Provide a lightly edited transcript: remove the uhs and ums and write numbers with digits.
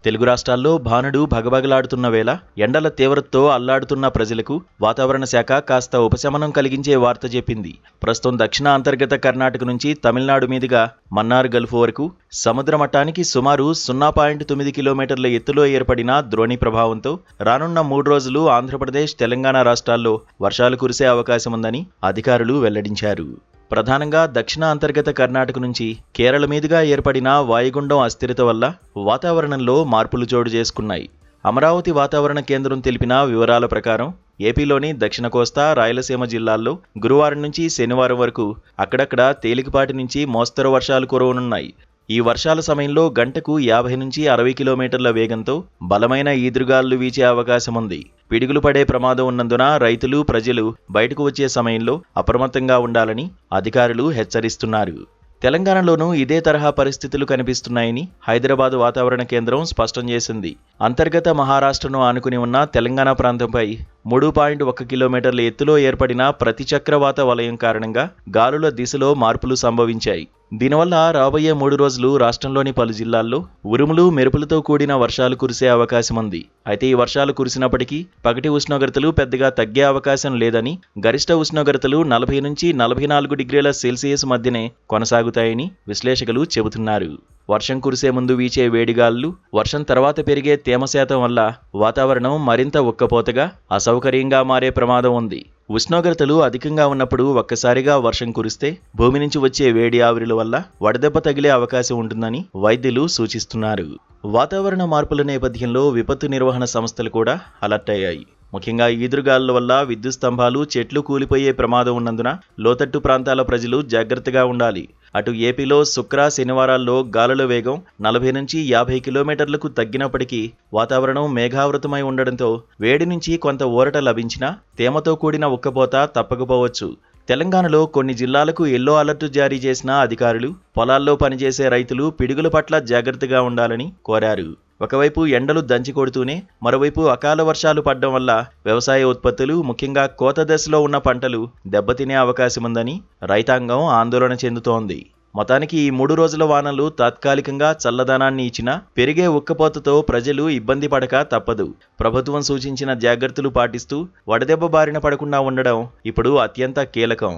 తెలుగు రాష్ట్రాల్లో భానుడు భగభగలాడుతున్న వేళ ఎండల తీవ్రతతో అల్లాడుతున్న ప్రజలకు వాతావరణ శాఖ కాస్త ఉపశమనం కలిగించే వార్త చెప్పింది. ప్రస్తుతం దక్షిణ అంతర్గత కర్ణాటక నుంచి తమిళనాడు మీదుగా మన్నార్ గల్ఫ్ వరకు సముద్ర మట్టానికి సుమారు 0.9 కిలోమీటర్ల ఎత్తులో ఏర్పడిన ద్రోణి ప్రభావంతో రానున్న 3 రోజులు ఆంధ్రప్రదేశ్, తెలంగాణ రాష్ట్రాల్లో వర్షాలు కురిసే అవకాశముందని అధికారులు వెల్లడించారు. ప్రధానంగా దక్షిణ అంతర్గత కర్ణాటక నుంచి కేరళ మీదుగా ఏర్పడిన వాయుగుండం అస్థిరత వల్ల వాతావరణంలో మార్పులు చోటు చేసుకున్నాయి. అమరావతి వాతావరణ కేంద్రం తెలిపిన వివరాల ప్రకారం ఏపీలోని దక్షిణ కోస్తా, రాయలసీమ జిల్లాల్లో గురువారం నుంచి శనివారం వరకు అక్కడక్కడ తేలికపాటి నుంచి మోస్తరు వర్షాలు కురవనున్నాయి. ఈ వర్షాల సమయంలో గంటకు 50 నుంచి 60 కిలోమీటర్ల వేగంతో బలమైన ఈదురుగాలులు వీచే అవకాశముంది. పిడుగులు పడే ప్రమాదం ఉన్నందున రైతులు, ప్రజలు బయటకు వచ్చే సమయంలో అప్రమత్తంగా ఉండాలని అధికారులు హెచ్చరిస్తున్నారు. తెలంగాణలోనూ ఇదే తరహా పరిస్థితులు కనిపిస్తున్నాయని హైదరాబాద్ వాతావరణ కేంద్రం స్పష్టం చేసింది. అంతర్గత మహారాష్ట్రను ఆనుకుని ఉన్న తెలంగాణ ప్రాంతంపై 3.1 కిలోమీటర్ల ఎత్తులో ఏర్పడిన ప్రతిచక్రవాత వలయం కారణంగా గాలుల దిశలో మార్పులు సంభవించాయి. దీనివల్ల రాబోయే 3 రోజులు రాష్ట్రంలోని పలు జిల్లాల్లో ఉరుములు, మెరుపులతో కూడిన వర్షాలు కురిసే అవకాశముంది. అయితే ఈ వర్షాలు కురిసినప్పటికీ పగటి ఉష్ణోగ్రతలు పెద్దగా తగ్గే అవకాశం లేదని, గరిష్ట ఉష్ణోగ్రతలు 40 నుంచి 44 డిగ్రీల సెల్సియస్ మధ్యనే కొనసాగుతాయని విశ్లేషకులు చెబుతున్నారు. వర్షం కురిసే ముందు వీచే వేడిగాలులు, వర్షం తర్వాత పెరిగే తేమ శాతం వల్ల వాతావరణం మరింత ఉక్కపోతగా, అసౌకర్యంగా మారే ప్రమాదం ఉంది. ఉష్ణోగ్రతలు అధికంగా ఉన్నప్పుడు ఒక్కసారిగా వర్షం కురిస్తే భూమి నుంచి వచ్చే వేడి ఆవిరిల వల్ల వడదెబ్బ తగిలే అవకాశం ఉంటుందని వైద్యులు సూచిస్తున్నారు. వాతావరణ మార్పుల నేపథ్యంలో విపత్తు నిర్వహణ సంస్థలు కూడా అలర్ట్ అయ్యాయి. ముఖ్యంగా ఈదురుగాలుల వల్ల విద్యుత్ స్తంభాలు, చెట్లు కూలిపోయే ప్రమాదం ఉన్నందున లోతట్టు ప్రాంతాల ప్రజలు జాగ్రత్తగా ఉండాలి. అటు ఏపీలో శుక్ర, శనివారాల్లో గాలుల వేగం 40 నుంచి 50 కిలోమీటర్లకు తగ్గినప్పటికీ వాతావరణం మేఘావృతమై ఉండడంతో వేడి నుంచి కొంత ఊరట లభించినా తేమతో కూడిన ఉక్కపోత తప్పకపోవచ్చు. తెలంగాణలో కొన్ని జిల్లాలకు ఎల్లో అలర్ట్ జారీ చేసిన అధికారులు పొలాల్లో పనిచేసే రైతులు పిడుగుల పట్ల జాగ్రత్తగా ఉండాలని కోరారు. ఒకవైపు ఎండలు దంచి కొడుతూనే మరోవైపు అకాల వర్షాలు పడడం వల్ల వ్యవసాయ ఉత్పత్తులు, ముఖ్యంగా కోత దశలో ఉన్న పంటలు దెబ్బతినే అవకాశముందని రైతాంగం ఆందోళన చెందుతోంది. మొత్తానికి ఈ 3 రోజుల వానలు తాత్కాలికంగా చల్లదనాన్ని ఇచ్చినా పెరిగే ఉక్కపోతతో ప్రజలు ఇబ్బంది పడక తప్పదు. ప్రభుత్వం సూచించిన జాగ్రత్తలు పాటిస్తూ వడదెబ్బ బారిన పడకుండా ఉండడం ఇప్పుడు అత్యంత కీలకం.